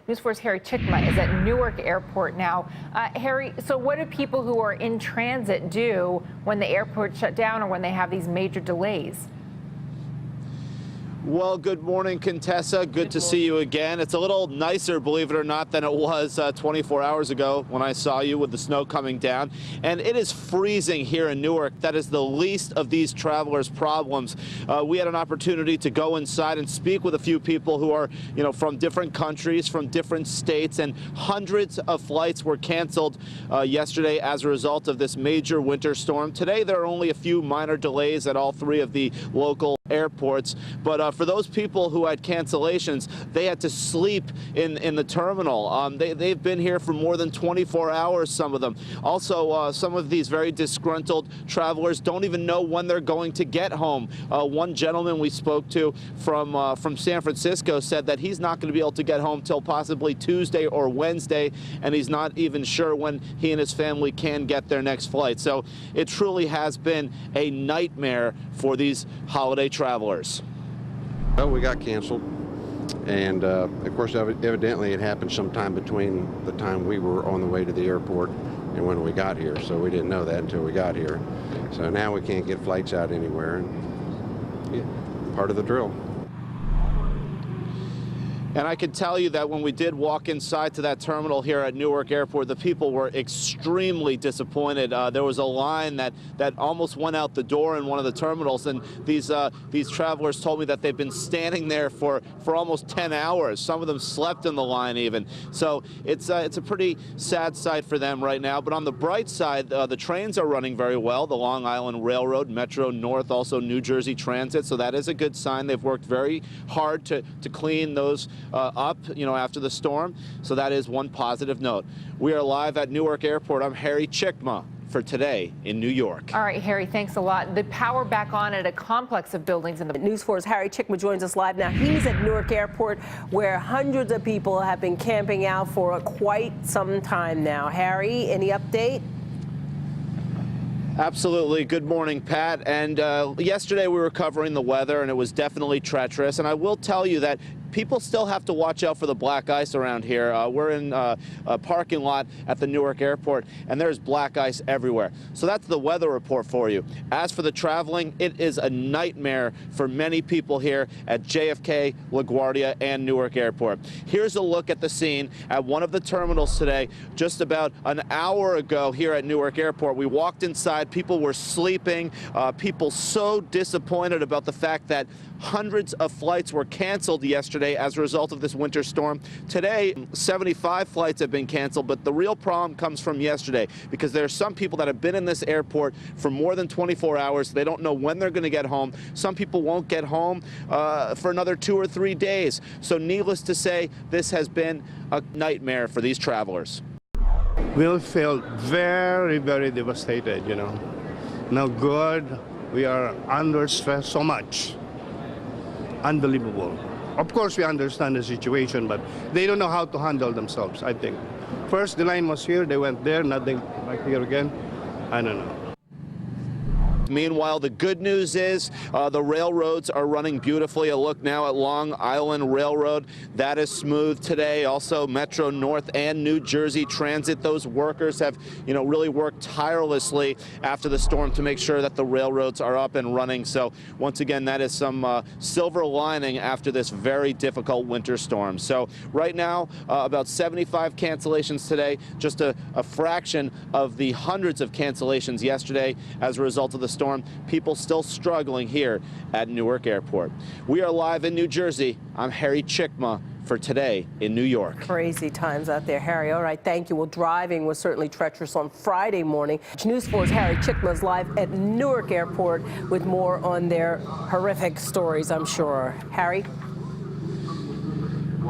News 4's Harry Cicma is at Newark Airport now. Harry, so what do people who are in transit do when the airport shut down or when they have these major delays? Well, good morning, Contessa. Good to see you again. It's a little nicer, believe it or not, than it was 24 hours ago when I saw you with the snow coming down. And it is freezing here in Newark. That is the least of these travelers' problems. We had an opportunity to go inside and speak with a few people who are, from different countries, from different states, and hundreds of flights were canceled yesterday as a result of this major winter storm. Today, there are only a few minor delays at all three of the local airports, but for those people who had cancellations, they had to sleep in the terminal. They've been here for more than 24 hours, some of them. Also, some of these very disgruntled travelers don't even know when they're going to get home. One gentleman we spoke to from San Francisco said that he's not going to be able to get home till possibly Tuesday or Wednesday, and he's not even sure when he and his family can get their next flight. So it truly has been a nightmare for these holiday travelers. Well, we got canceled, and of course, evidently it happened sometime between the time we were on the way to the airport and when we got here, so we didn't know that until we got here. So now we can't get flights out anywhere, and yeah, part of the drill. And I can tell you that when we did walk inside to that terminal here at Newark Airport, the people were extremely disappointed. There was a line that almost went out the door in one of the terminals, and these travelers told me that they've been standing there for almost 10 hours. Some of them slept in the line even. So it's a pretty sad sight for them right now. But on the bright side, the trains are running very well. The Long Island Railroad, Metro North, also New Jersey Transit. So that is a good sign. They've worked very hard to clean those up, after the storm. So that is one positive note. We are live at Newark Airport. I'm Harry Cicma for Today in New York. All right, Harry, thanks a lot. The power back on at a complex of buildings in the News 4's Harry Cicma joins us live now. He's at Newark Airport, where hundreds of people have been camping out for quite some time now. Harry, any update? Absolutely. Good morning, Pat. And yesterday we were covering the weather, and it was definitely treacherous. And I will tell you that people still have to watch out for the black ice around here. We're in a parking lot at the Newark Airport, and there's black ice everywhere. So that's the weather report for you. As for the traveling, it is a nightmare for many people here at JFK, LaGuardia, and Newark Airport. Here's a look at the scene at one of the terminals today. Just about an hour ago here at Newark Airport, we walked inside. People were sleeping. People so disappointed about the fact that hundreds of flights were canceled yesterday as a result of this winter storm. Today, 75 flights have been canceled, but the real problem comes from yesterday, because there are some people that have been in this airport for more than 24 hours. They don't know when they're going to get home. Some people won't get home for another 2 or 3 days. So needless to say, this has been a nightmare for these travelers. We feel very, very devastated, No good. We are under stress so much. Unbelievable. Of course, we understand the situation, but they don't know how to handle themselves, I think. First, the line was here, they went there, nothing back here again. I don't know. Meanwhile, the good news is the railroads are running beautifully. A look now at Long Island Railroad. That is smooth today. Also, Metro North and New Jersey Transit. Those workers have, really worked tirelessly after the storm to make sure that the railroads are up and running. So once again, that is some silver lining after this very difficult winter storm. So right now, about 75 cancellations today, just a fraction of the hundreds of cancellations yesterday as a result of the storm. People still struggling here at Newark Airport. We are live in New Jersey. I'm Harry Cicma for Today in New York. Crazy times out there, Harry. All right, thank you. Well, driving was certainly treacherous on Friday morning. News 4's Harry Cicma is live at Newark Airport with more on their horrific stories, I'm sure. Harry?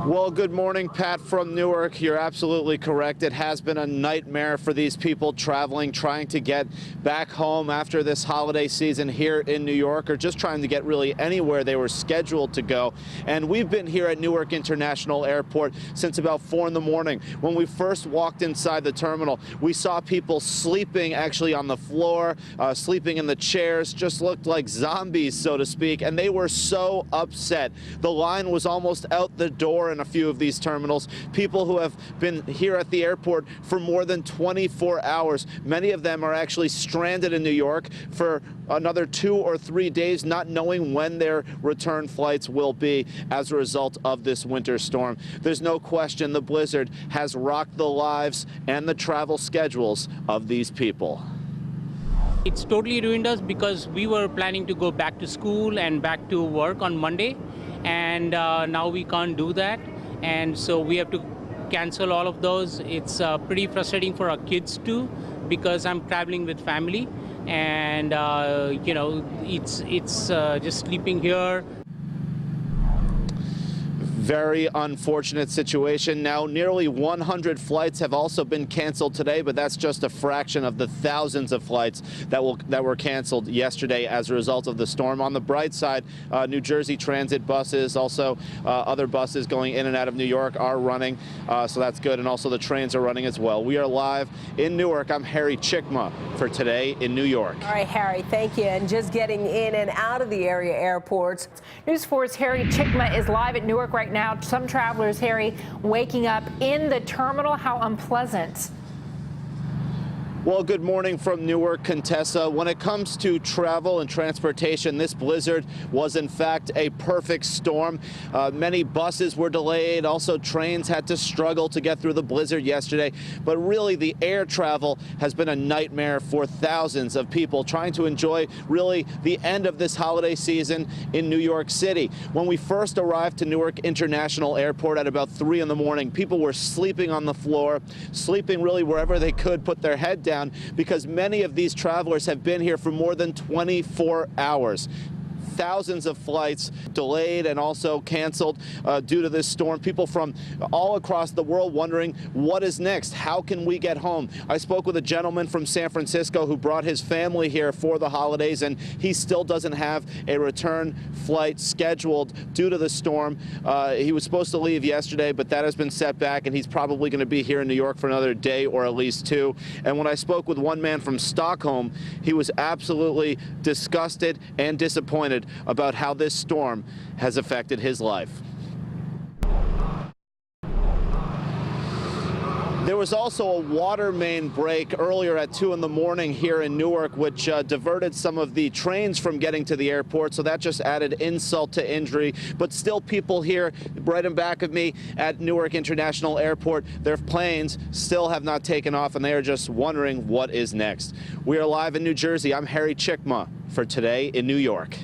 Well, good morning, Pat, from Newark. You're absolutely correct. It has been a nightmare for these people traveling, trying to get back home after this holiday season here in New York, or just trying to get really anywhere they were scheduled to go. And we've been here at Newark International Airport since about 4 in the morning. When we first walked inside the terminal, we saw people sleeping actually on the floor, sleeping in the chairs, just looked like zombies, so to speak, and they were so upset. The line was almost out the door before in a few of these terminals, people who have been here at the airport for more than 24 hours. Many of them are actually stranded in New York for another 2 or 3 days, not knowing when their return flights will be as a result of this winter storm. There's no question the blizzard has rocked the lives and the travel schedules of these people. It's totally ruined us because we were planning to go back to school and back to work on Monday, and now we can't do that, and so we have to cancel all of those. It's pretty frustrating for our kids too, because I'm traveling with family, and you know, it's just sleeping here. Very unfortunate situation. Now, nearly 100 flights have also been canceled today, but that's just a fraction of the thousands of flights that were canceled yesterday as a result of the storm. On the bright side, New Jersey Transit buses, also other buses going in and out of New York are running, so that's good, and also the trains are running as well. We are live in Newark. I'm Harry Cicma for Today in New York. All right, Harry, thank you. And just getting in and out of the area airports. News 4's Harry Cicma is live at Newark right now. Some travelers, Harry, waking up in the terminal. How unpleasant. Well, good morning from Newark, Contessa. When it comes to travel and transportation, this blizzard was in fact a perfect storm. Many buses were delayed. Also, trains had to struggle to get through the blizzard yesterday. But really, the air travel has been a nightmare for thousands of people trying to enjoy really the end of this holiday season in New York City. When we first arrived to Newark International Airport at about 3 in the morning, people were sleeping on the floor, sleeping really wherever they could put their head down, because many of these travelers have been here for more than 24 hours. Thousands of flights delayed and also canceled due to this storm. People from all across the world wondering what is next. How can we get home? I spoke with a gentleman from San Francisco who brought his family here for the holidays, and he still doesn't have a return flight scheduled due to the storm. He was supposed to leave yesterday, but that has been set back, and he's probably going to be here in New York for another day or at least 2. And when I spoke with one man from Stockholm, he was absolutely disgusted and disappointed about how this storm has affected his life. There was also a water main break earlier at 2 in the morning here in Newark, which diverted some of the trains from getting to the airport, so that just added insult to injury. But still, people here right in back of me at Newark International Airport, their planes still have not taken off, and they are just wondering what is next. We are live in New Jersey. I'm Harry Cicma for Today in New York.